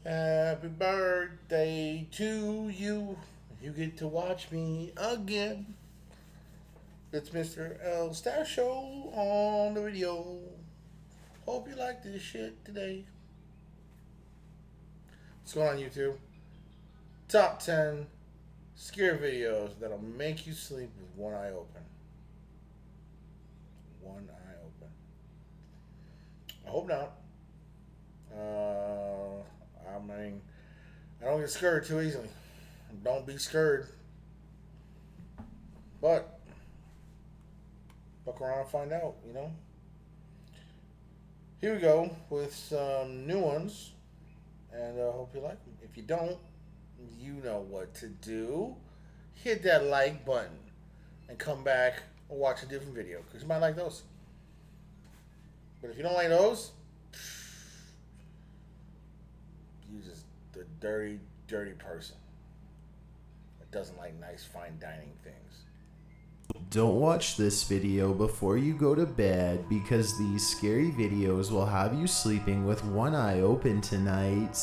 Happy birthday to you. You get to watch me again. It's Mr. L Star Show on the radio. Hope you like this shit today. What's going on, YouTube? Top 10 scare videos that'll make you sleep with one eye open. One eye open. I hope not. I don't get scared too easily. Don't be scared. But fuck around and find out, you know? Here we go with some new ones, and I hope you like them. If you don't, you know what to do. Hit that like button and come back and watch a different video because you might like those. But if you don't like those, you just the dirty, dirty person that doesn't like nice, fine dining things. Don't watch this video before you go to bed because these scary videos will have you sleeping with one eye open tonight.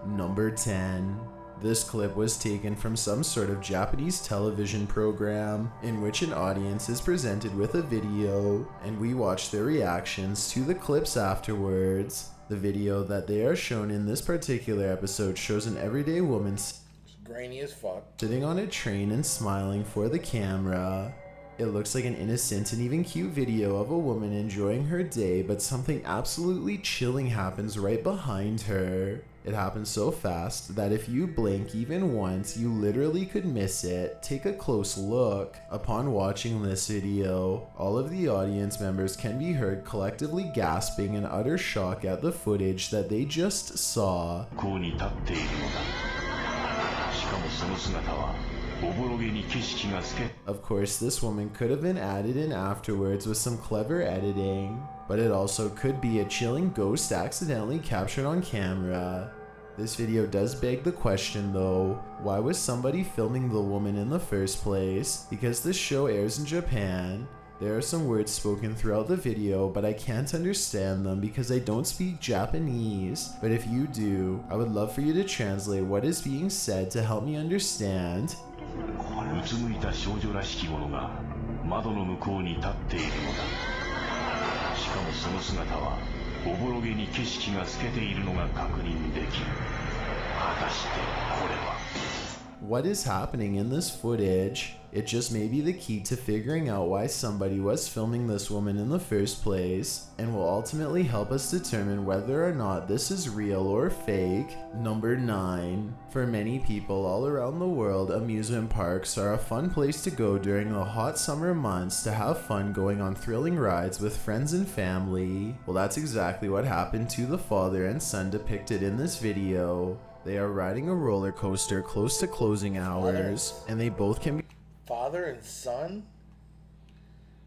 Number 10. This clip was taken from some sort of Japanese television program in which an audience is presented with a video and we watch their reactions to the clips afterwards. The video that they are shown in this particular episode shows an everyday woman It's grainy as fuck. sitting on a train and smiling for the camera. It looks like an innocent and even cute video of a woman enjoying her day, but something absolutely chilling happens right behind her. It happens so fast that if you blink even once, you literally could miss it. Take a close look. Upon watching this video, all of the audience members can be heard collectively gasping in utter shock at the footage that they just saw. こうに立っているのだ。しかもその姿はおぼろげに景色が透け Of course, this woman could have been added in afterwards with some clever editing, but it also could be a chilling ghost accidentally captured on camera. This video does beg the question though, why was somebody filming the woman in the first place? Because this show airs in Japan. There are some words spoken throughout the video, but I can't understand them because I don't speak Japanese. But if you do, I would love for you to translate what is being said to help me understand. うつむいた少女らしきものが窓の向こうに立っているのだ。しかもその姿はおぼろげに景色が透けているのが確認できる。果たしてこれは What is happening in this footage? It just may be the key to figuring out why somebody was filming this woman in the first place, and will ultimately help us determine whether or not this is real or fake. Number 9. For many people all around the world, amusement parks are a fun place to go during the hot summer months to have fun going on thrilling rides with friends and family. Well, that's exactly what happened to the father and son depicted in this video. They are riding a roller coaster close to closing hours, and they both can Father and son?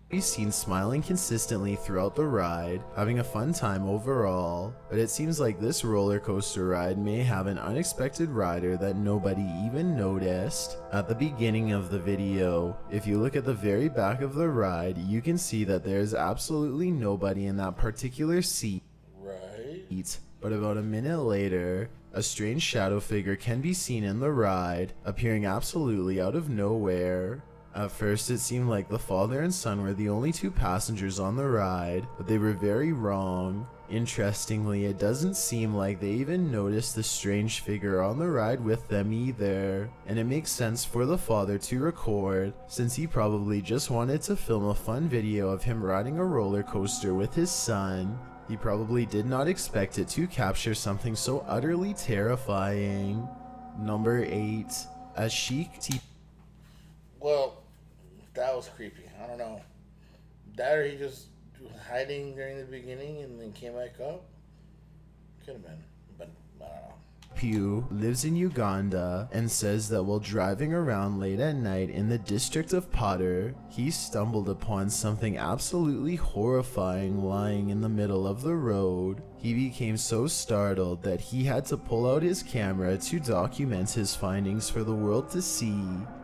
be seen smiling consistently throughout the ride, having a fun time overall. But it seems like this roller coaster ride may have an unexpected rider that nobody even noticed. At the beginning of the video, if you look at the very back of the ride, you can see that there's absolutely nobody in that particular seat. Right. But about a minute later, a strange shadow figure can be seen in the ride, appearing absolutely out of nowhere. At first it seemed like the father and son were the only two passengers on the ride, but they were very wrong. Interestingly, it doesn't seem like they even noticed the strange figure on the ride with them either, and it makes sense for the father to record, since he probably just wanted to film a fun video of him riding a roller coaster with his son. He probably did not expect it to capture something so utterly terrifying. Number 8. A chic Well, that was creepy. I don't know. That or he just was hiding during the beginning and then came back up. Could have been, but I don't know. Pew lives in Uganda and says that while driving around late at night in the district of Potter, he stumbled upon something absolutely horrifying lying in the middle of the road. He became so startled that he had to pull out his camera to document his findings for the world to see.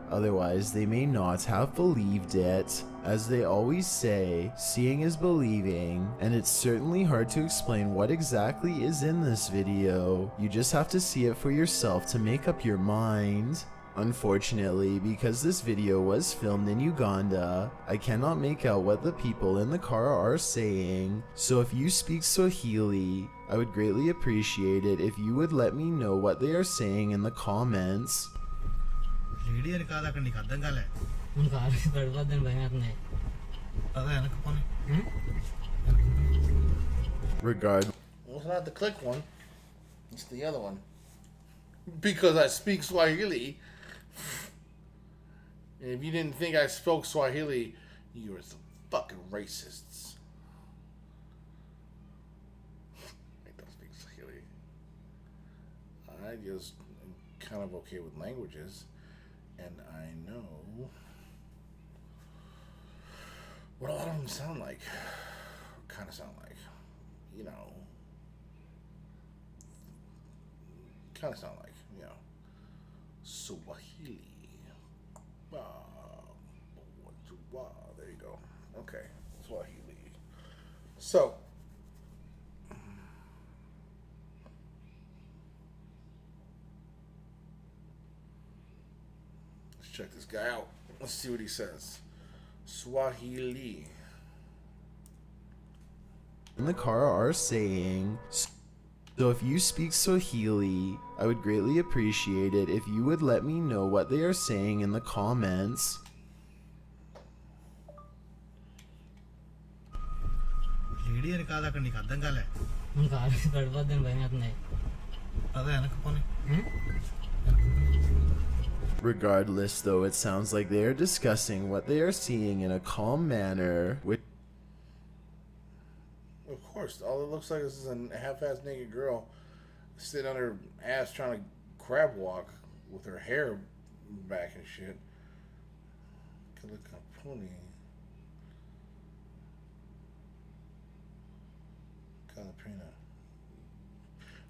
otherwise they may not have believed it. As they always say, seeing is believing, and it's certainly hard to explain what exactly is in this video. You just have to see it for yourself to make up your mind. Unfortunately, because this video was filmed in Uganda, I cannot make out what the people in the car are saying, so if you speak Swahili, I would greatly appreciate it if you would let me know what they are saying in the comments. Regard. Well, it's not the click one. It's the other one. Because I speak Swahili. And if you didn't think I spoke Swahili, you were some fucking racists. I don't speak Swahili. I just am kind of okay with languages. And I know what a lot of them sound like. Kind of sound like. You know. Kind of sound like, you know. Swahili. There you go. Okay. Swahili. So. Let's check this guy out. Let's see what he says. Swahili. In the car are saying, so if you speak Swahili, I would greatly appreciate it if you would let me know what they are saying in the comments. Regardless, though, it sounds like they are discussing what they are seeing in a calm manner, which Of course, all it looks like is a half-assed naked girl sitting on her ass trying to crab walk with her hair back and shit. Kalakapuni. Kalapina.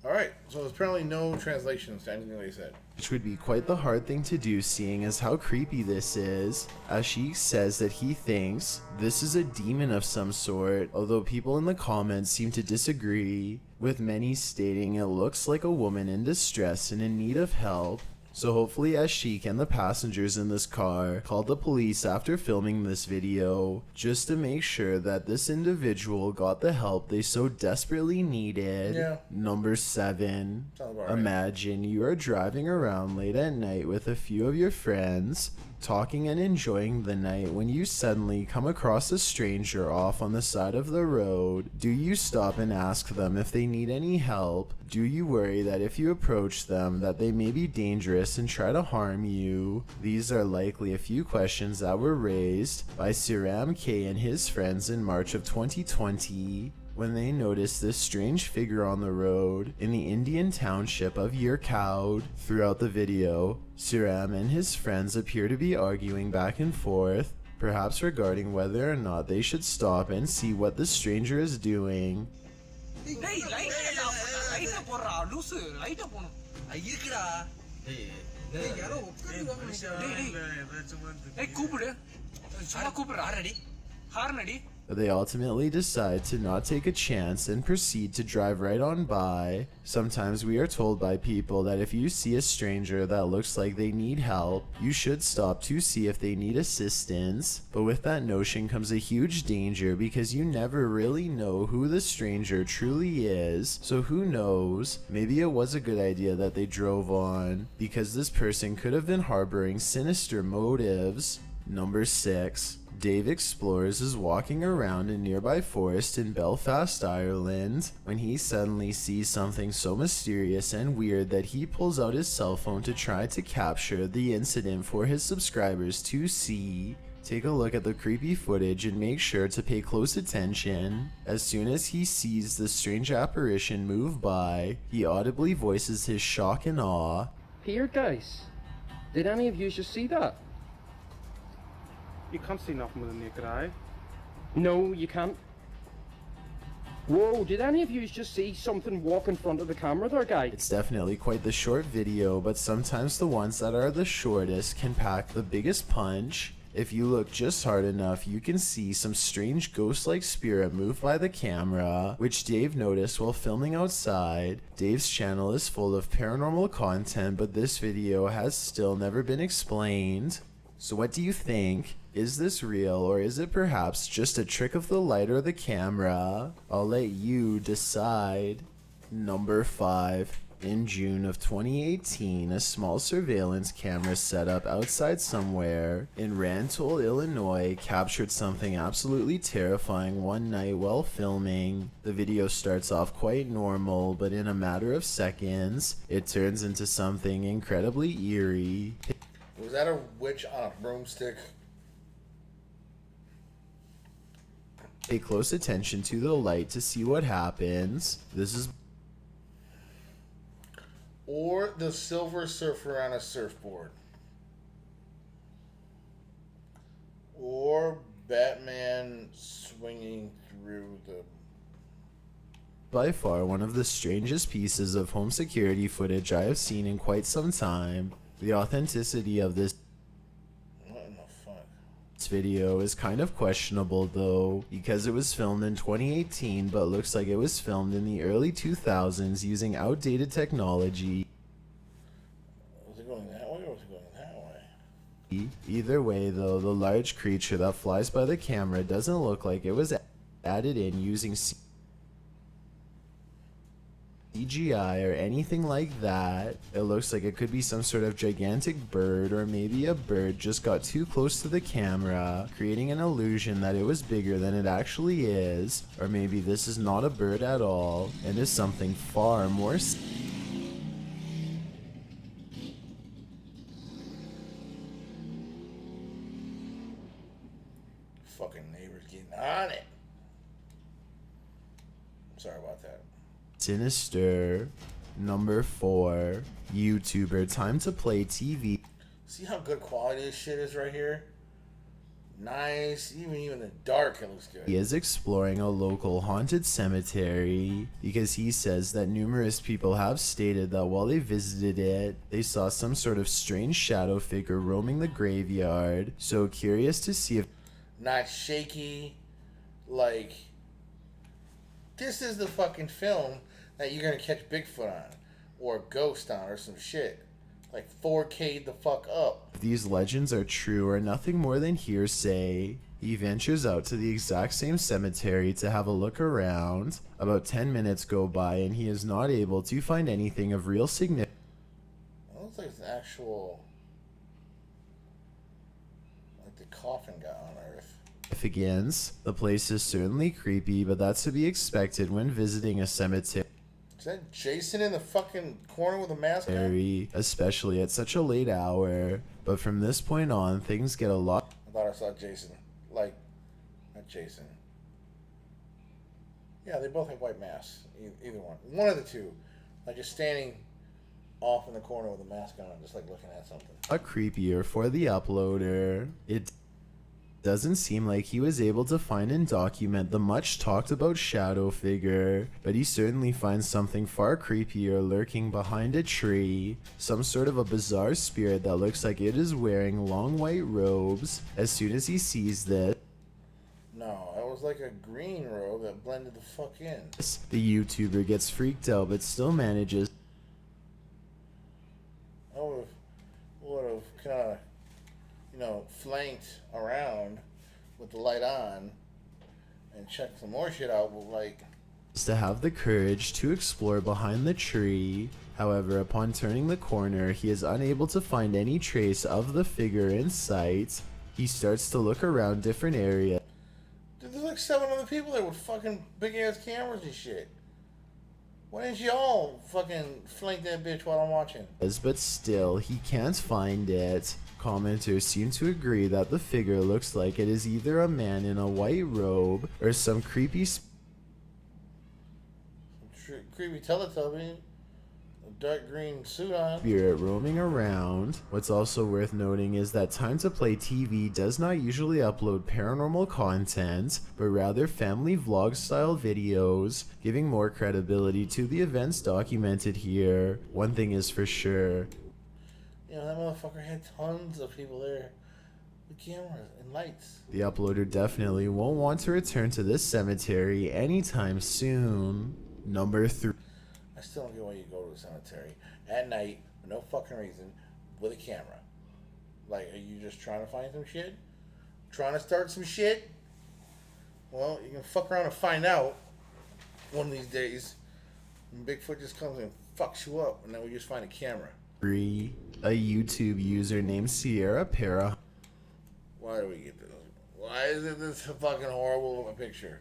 Alright, so there's apparently no translations to anything they said. which would be quite the hard thing to do seeing as how creepy this is. Ashiq says that he thinks this is a demon of some sort, although people in the comments seem to disagree, with many stating it looks like a woman in distress and in need of help. So hopefully Ashiq and the passengers in this car called the police after filming this video, just to make sure that this individual got the help they so desperately needed. Yeah. Number 7. Sounds about right. Imagine you are driving around late at night with a few of your friends, talking and enjoying the night when you suddenly come across a stranger off on the side of the road. Do you stop and ask them if they need any help? Do you worry that if you approach them that they may be dangerous and try to harm you? These are likely a few questions that were raised by Siram K and his friends in March of 2020. When they noticed this strange figure on the road in the Indian township of Yercaud. Throughout the video, Siram and his friends appear to be arguing back and forth, perhaps regarding whether or not they should stop and see what the stranger is doing. They ultimately decide to not take a chance and proceed to drive right on by. Sometimes we are told by people that if you see a stranger that looks like they need help, you should stop to see if they need assistance. But with that notion comes a huge danger because you never really know who the stranger truly is. So who knows, maybe it was a good idea that they drove on, because this person could have been harboring sinister motives. Number 6. Dave Explores is walking around a nearby forest in Belfast, Ireland, when he suddenly sees something so mysterious and weird that he pulls out his cell phone to try to capture the incident for his subscribers to see. Take a look at the creepy footage and make sure to pay close attention. As soon as he sees the strange apparition move by, he audibly voices his shock and awe. Here, guys, did any of you just see that? You can't see nothing with the naked eye. No, you can't. Whoa, did any of you just see something walk in front of the camera there, guy? It's definitely quite the short video, but sometimes the ones that are the shortest can pack the biggest punch. If you look just hard enough, you can see some strange ghost-like spirit move by the camera, which Dave noticed while filming outside. Dave's channel is full of paranormal content, but this video has still never been explained. So what do you think? Is this real, or is it perhaps just a trick of the light or the camera? I'll let you decide. Number 5. In June of 2018, a small surveillance camera set up outside somewhere in Rantoul, Illinois, captured something absolutely terrifying one night while filming. The video starts off quite normal, but in a matter of seconds, it turns into something incredibly eerie. Was that a witch on a broomstick? Pay close attention to the light to see what happens. This is Or the Silver Surfer on a surfboard? Or Batman swinging through the... by far one of the strangest pieces of home security footage I have seen in quite some time. The authenticity of this What in the fuck? video is kind of questionable though, because it was filmed in 2018 but looks like it was filmed in the early 2000s using outdated technology. Was it going that way or was it going that way? Either way though, the large creature that flies by the camera doesn't look like it was added in using CGI or anything like that. It looks like it could be some sort of gigantic bird, or maybe a bird just got too close to the camera, creating an illusion that it was bigger than it actually is. Or maybe this is not a bird at all and is something far more Fucking neighbors getting on it. Sorry about that. sinister. Number 4. YouTuber Time to Play TV See how good quality this shit is right here? Nice. Even in the dark, it looks good. He is exploring a local haunted cemetery because he says that numerous people have stated that while they visited it, they saw some sort of strange shadow figure roaming the graveyard. So curious to see if Not shaky. Like, this is the fucking film that you're gonna catch Bigfoot on, or Ghost on, or some shit. Like 4K the fuck up. these legends are true or nothing more than hearsay. He ventures out to the exact same cemetery to have a look around. About 10 minutes go by and he is not able to find anything of real significance. It looks like it's an actual, like the coffin got on Earth. The place is certainly creepy, but that's to be expected when visiting a cemetery, Is that Jason in the fucking corner with a mask on? especially at such a late hour. But from this point on, things get a lot I thought I saw Jason. Like, not Jason. Yeah, they both have white masks. Either one. One of the two. Like, just standing off in the corner with a mask on, just like looking at something. creepier for the uploader. It doesn't seem like he was able to find and document the much talked about shadow figure, but he certainly finds something far creepier lurking behind a tree. Some sort of a bizarre spirit that looks like it is wearing long white robes. As soon as he sees this, No, it was like a green robe that blended the fuck in. the YouTuber gets freaked out but still manages I would have kind of, flanked around with the light on and checked some more shit out, but like, to have the courage to explore behind the tree. However, upon turning the corner, he is unable to find any trace of the figure in sight. He starts to look around different areas, dude, there's like 7 other people there with fucking big ass cameras and shit. Why didn't y'all fucking flank that bitch while I'm watching? but still, he can't find it. Commenters seem to agree that the figure looks like it is either a man in a white robe or some creepy Creepy Teletubby. a dark green suit on. Spirit roaming around. What's also worth noting is that Time to Play TV does not usually upload paranormal content, but rather family vlog style videos, giving more credibility to the events documented here. One thing is for sure. You know, that motherfucker had tons of people there with cameras and lights. The uploader definitely won't want to return to this cemetery anytime soon. Number 3. I still don't get why you go to the cemetery at night for no fucking reason with a camera. Like, are you just trying to find some shit? Trying to start some shit? Well, you can fuck around and find out one of these days. And Bigfoot just comes and fucks you up, and then we just find a camera. 3. A YouTube user named Sierra Para Why do we get this? Why is it this fucking horrible of a picture?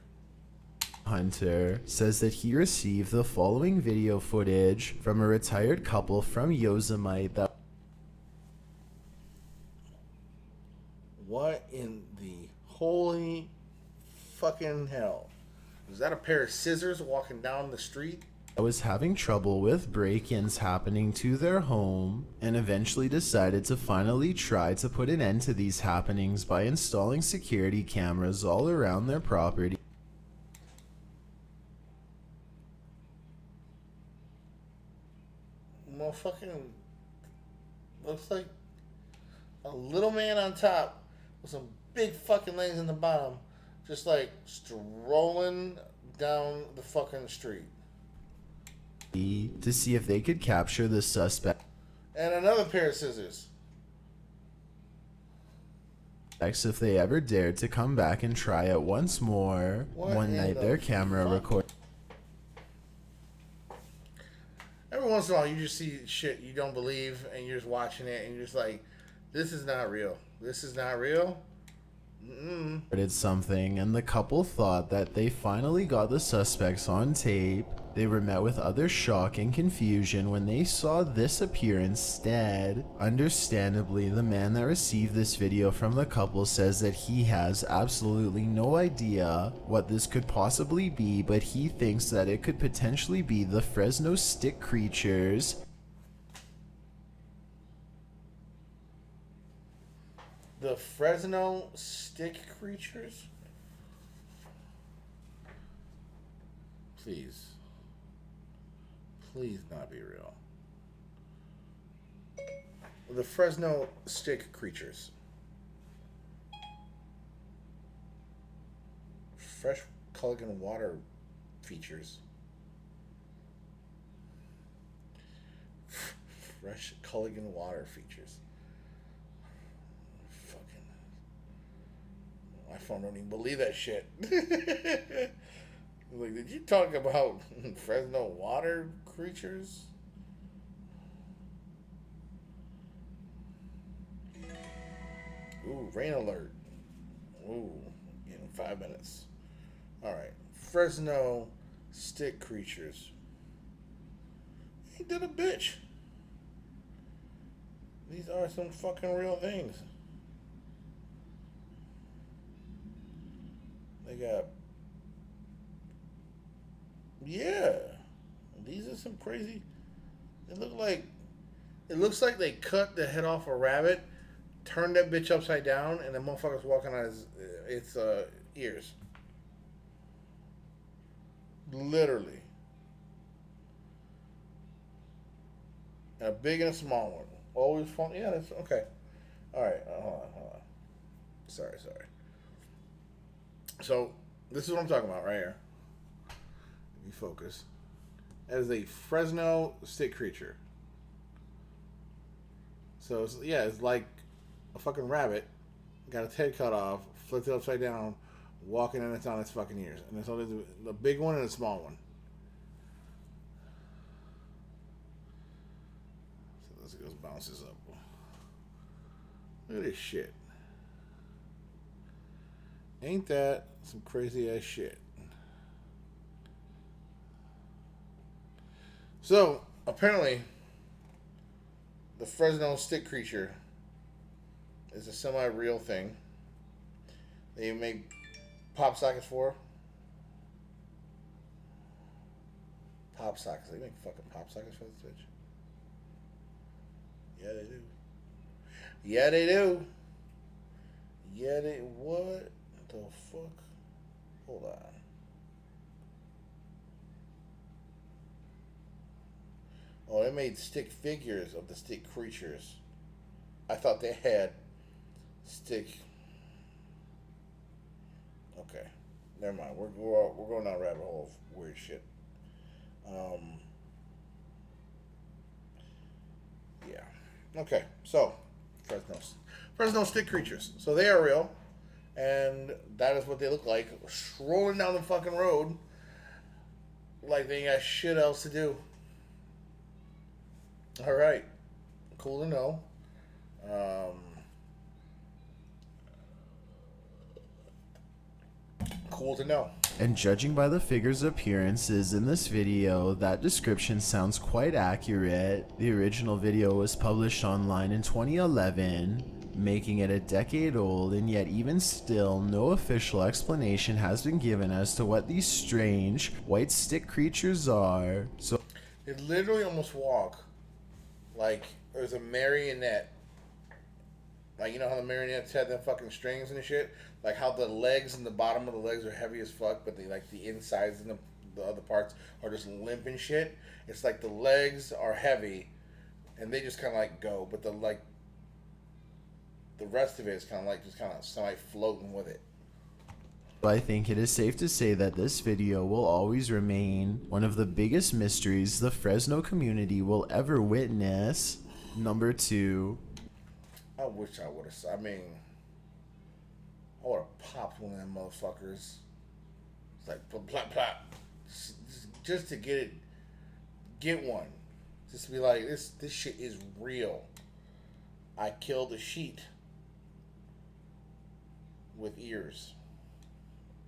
Hunter says that he received the following video footage from a retired couple from Yosemite that What in the holy fucking hell? Is that a pair of scissors walking down the street? was having trouble with break-ins happening to their home and eventually decided to finally try to put an end to these happenings by installing security cameras all around their property. Motherfucking looks like a little man on top with some big fucking legs in the bottom, just like strolling down the fucking street. To see if they could capture the suspect. And another pair of scissors. If they ever dared to come back and try it once more. What One in night the their camera fuck? recorded. Every once in a while, you just see shit you don't believe, and you're just watching it, and you're just like, "This is not real. This is not real." Did something, and the couple thought that they finally got the suspects on tape. They were met with utter shock and confusion when they saw this appear instead. Understandably, the man that received this video from the couple says that he has absolutely no idea what this could possibly be, but he thinks that it could potentially be the Fresno stick creatures. The Fresno stick creatures? Please. Please not be real. The Fresno stick creatures. Fresh Culligan water features. Fresh Culligan water features. Fucking. My phone don't even believe that shit. Like, did you talk about Fresno water creatures? Ooh, rain alert. Ooh, in 5 minutes. Alright. Fresno stick creatures. Ain't that a bitch? These are some fucking real things. They got... Yeah. These are some crazy... It looks like they cut the head off a rabbit, turned that bitch upside down, and the motherfucker's walking on its ears. Literally. A big and a small one. Always fun. Yeah, that's okay. Alright, hold on. Sorry. So, this is what I'm talking about right here. Let me focus. That is a Fresno stick creature. So, it's like a fucking rabbit. Got its head cut off, flipped it upside down, walking and it's on its fucking ears. And it's only the big one and the small one. So, this goes bounces up. Look at this shit. Ain't that some crazy ass shit? So, apparently, the Fresno stick creature is a semi-real thing. They make pop sockets for. Pop sockets. They make fucking pop sockets for this bitch. Yeah, they do. Yeah, they do. Yeah, they. What the fuck? Hold on. Oh, they made stick figures of the stick creatures. I thought they had stick. Okay, never mind. We're going down a rabbit hole of weird shit. Yeah. Okay, so Fresno stick creatures. So they are real, and that is what they look like, strolling down the fucking road like they ain't got shit else to do. All right, cool to know. Cool to know. And judging by the figure's appearances in this video, that description sounds quite accurate. The original video was published online in 2011, making it a decade old, and yet even still, no official explanation has been given as to what these strange white stick creatures are. So They literally almost walk like there's a marionette. Like, you know how the marionettes had them fucking strings and shit? Like how the legs and the bottom of the legs are heavy as fuck, but like the insides and the other parts are just limp and shit. It's like the legs are heavy and they just kind of like go, but the rest of it is kind of like just kind of semi floating with it. I think it is safe to say that this video will always remain one of the biggest mysteries the Fresno community will ever witness. Number 2. I wish I would have. I mean, I would have popped one of them motherfuckers. It's like plop plop plop, just to get one, just to be like this shit is real. I killed a sheet with ears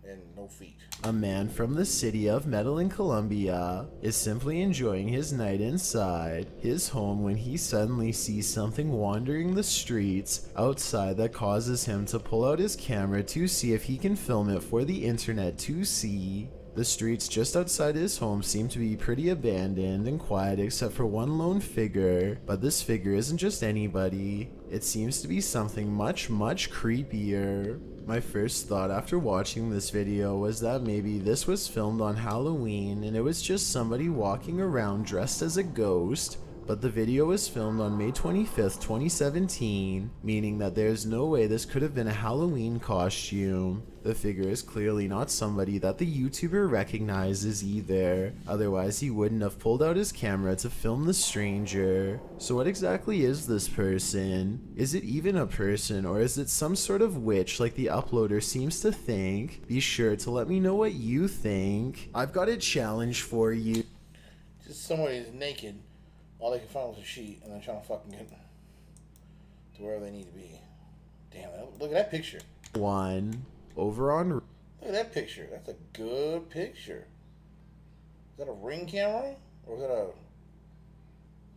and no feet. A man from the city of Medellin, Colombia, is simply enjoying his night inside his home when he suddenly sees something wandering the streets outside that causes him to pull out his camera to see if he can film it for the internet to see. The streets just outside his home seem to be pretty abandoned and quiet except for one lone figure, but this figure isn't just anybody. It seems to be something much, much creepier. My first thought after watching this video was that maybe this was filmed on Halloween and it was just somebody walking around dressed as a ghost, but the video was filmed on May 25th, 2017, meaning that there's no way this could have been a Halloween costume. The figure is clearly not somebody that the YouTuber recognizes either, otherwise he wouldn't have pulled out his camera to film the stranger. So what exactly is this person? Is it even a person, or is it some sort of witch like the uploader seems to think? Be sure to let me know what you think. I've got a challenge for you. Just somebody who's naked, all they can find was a sheet, and they're trying to fucking get to wherever they need to be. Damn, look at that picture. 1. Over on... Look at that picture. That's a good picture. Is that a Ring camera? Or is that a,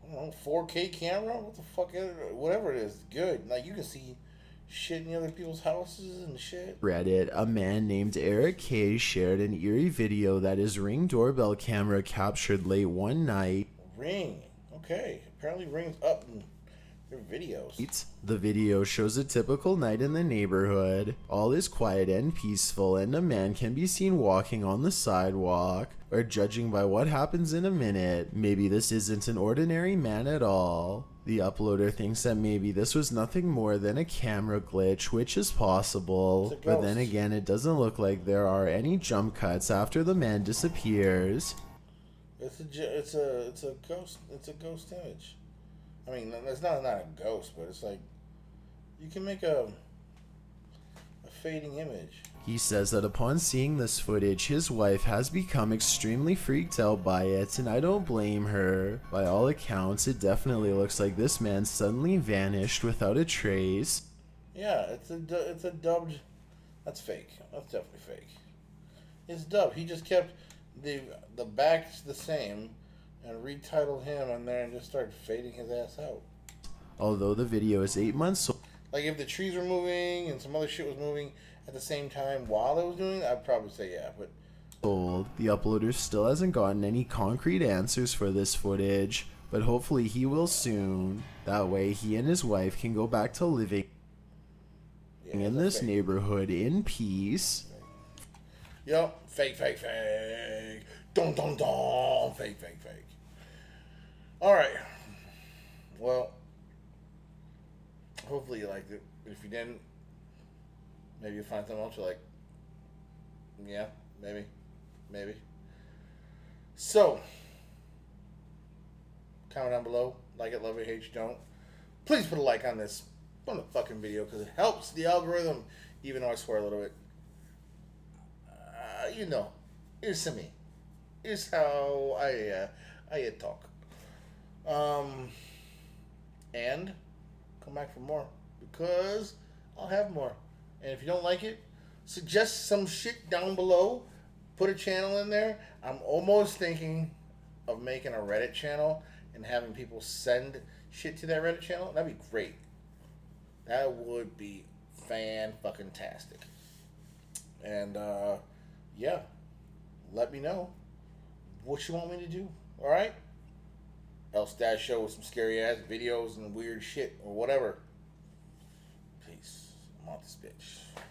I don't know, 4K camera? What the fuck is it? Whatever it is, good. Like, you can see shit in other people's houses and shit. Reddit, a man named Eric K shared an eerie video that his Ring doorbell camera captured late one night. Ring. Okay. Apparently Ring's up in their videos. The video shows a typical night in the neighborhood. All is quiet and peaceful, and a man can be seen walking on the sidewalk. Or judging by what happens in a minute, maybe this isn't an ordinary man at all. The uploader thinks that maybe this was nothing more than a camera glitch, which is possible. But then again, it doesn't look like there are any jump cuts after the man disappears. It's a ghost image. I mean, it's not a ghost, but it's like you can make a fading image. He says that upon seeing this footage, his wife has become extremely freaked out by it, and I don't blame her. By all accounts, it definitely looks like this man suddenly vanished without a trace. Yeah, it's a dubbed. That's fake. That's definitely fake. It's dubbed. He just kept the backs the same and retitled him on there and just started fading his ass out. Although the video is 8 months old. Like if the trees were moving and some other shit was moving at the same time while it was doing it, I'd probably say yeah. But told, the uploader still hasn't gotten any concrete answers for this footage, but hopefully he will soon. That way he and his wife can go back to living in this neighborhood in peace. Yup, fake. Dun dun dun, fake. Alright. Well, hopefully you liked it. If you didn't, maybe you'll find something else you like. Yeah, maybe. So, comment down below. Like it, love it, hate you, don't. Please put a like on this fucking video because it helps the algorithm, even though I swear a little bit. You know, it's me. It's how I talk. And come back for more because I'll have more. And if you don't like it, suggest some shit down below. Put a channel in there. I'm almost thinking of making a Reddit channel and having people send shit to that Reddit channel. That'd be great. That would be fan-fucking-tastic. And, yeah. Let me know what you want me to do. Alright? Else Dad Show with some scary-ass videos and weird shit or whatever. Peace. I'm out this bitch.